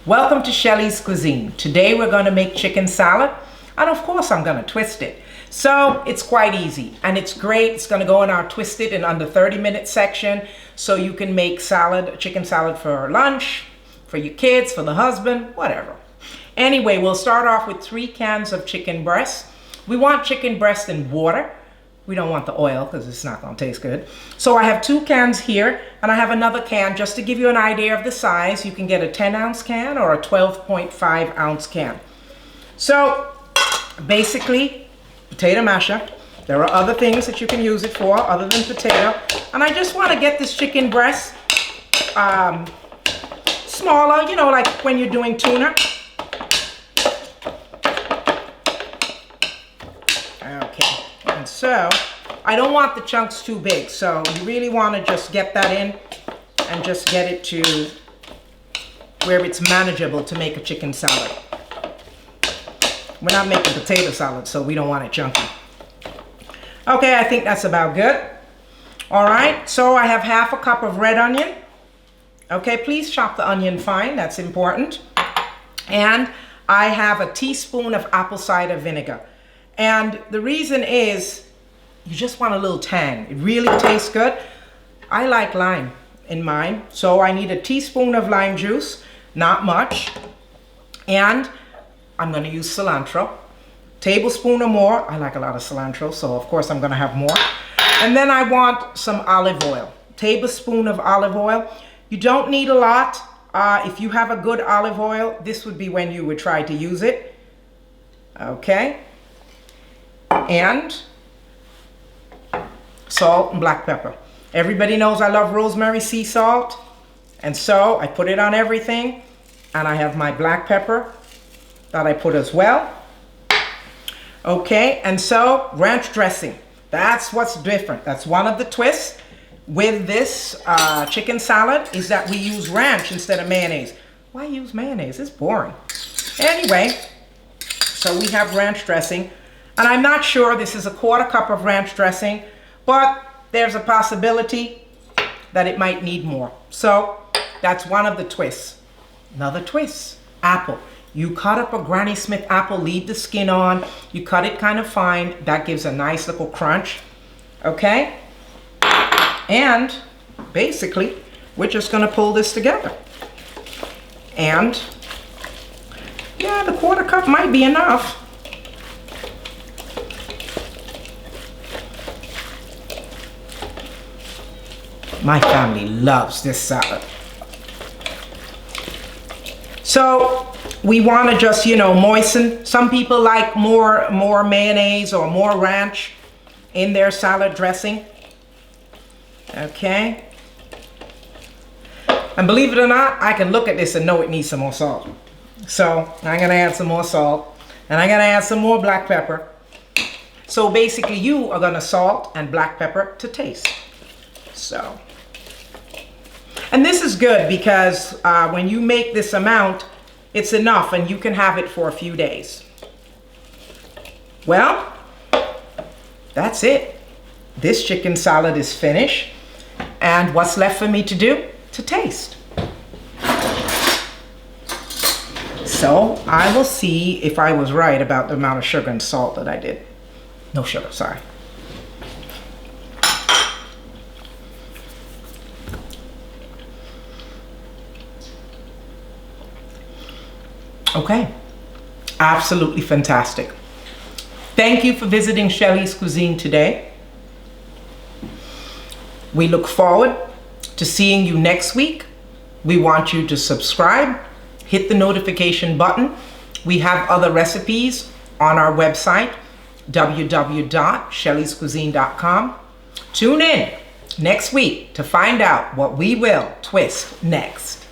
Welcome to Shelly's Cuisine. Today we're going to make chicken salad, and of course I'm going to twist it. So it's quite easy and it's great. It's going to go in our twisted in under 30-minute section, so you can make salad, chicken salad for lunch, for your kids, for the husband, whatever. Anyway, we'll start off with 3 cans of chicken breast. We want chicken breast in water. We don't want the oil because it's not going to taste good. So I have 2 cans here, and I have another can just to give you an idea of the size. You can get a 10-ounce can or a 12.5-ounce can. So basically, potato masher. There are other things that you can use it for other than potato. And I just want to get this chicken breast smaller, you know, like when you're doing tuna. Okay. And so I don't want the chunks too big, so you really want to just get that in and just get it to where it's manageable to make a chicken salad. We're not making potato salad, so we don't want it chunky. Okay, I think that's about good. All right, so I have half a cup of red onion. Okay, please chop the onion fine, that's important. And I have a teaspoon of apple cider vinegar. And the reason is, you just want a little tang. It really tastes good. I like lime in mine, so I need a teaspoon of lime juice, not much. And I'm gonna use cilantro. Tablespoon or more. I like a lot of cilantro, so of course I'm gonna have more. And then I want some olive oil. Tablespoon of olive oil. You don't need a lot. If you have a good olive oil, this would be when you would try to use it. Okay. And salt and black pepper. Everybody knows I love rosemary sea salt, and so I put it on everything. And I have my black pepper that I put as well. Okay, and so ranch dressing. That's what's different. That's one of the twists with this chicken salad, is that we use ranch instead of mayonnaise. Why use mayonnaise? It's boring. Anyway, so we have ranch dressing. And I'm not sure, this is a 1/4 cup of ranch dressing, but there's a possibility that it might need more. So that's one of the twists. Another twist, apple. You cut up a Granny Smith apple, leave the skin on. You cut it kind of fine. That gives a nice little crunch. Okay? And basically, we're just gonna pull this together. And yeah, the 1/4 cup might be enough. My family loves this salad. So we want to just, you know, moisten. Some people like more mayonnaise or more ranch in their salad dressing. Okay. And believe it or not, I can look at this and know it needs some more salt. So I'm going to add some more salt, and I'm going to add some more black pepper. So basically you are going to salt and black pepper to taste. So, and this is good because when you make this amount, it's enough and you can have it for a few days. Well, that's it. This chicken salad is finished. And what's left for me to do? To taste. So I will see if I was right about the amount of sugar and salt that I did. No sugar, sorry. Okay, absolutely fantastic. Thank you for visiting Shelly's Cuisine today. We look forward to seeing you next week. We want you to subscribe, hit the notification button. We have other recipes on our website, www.shellyscuisine.com. Tune in next week to find out what we will twist next.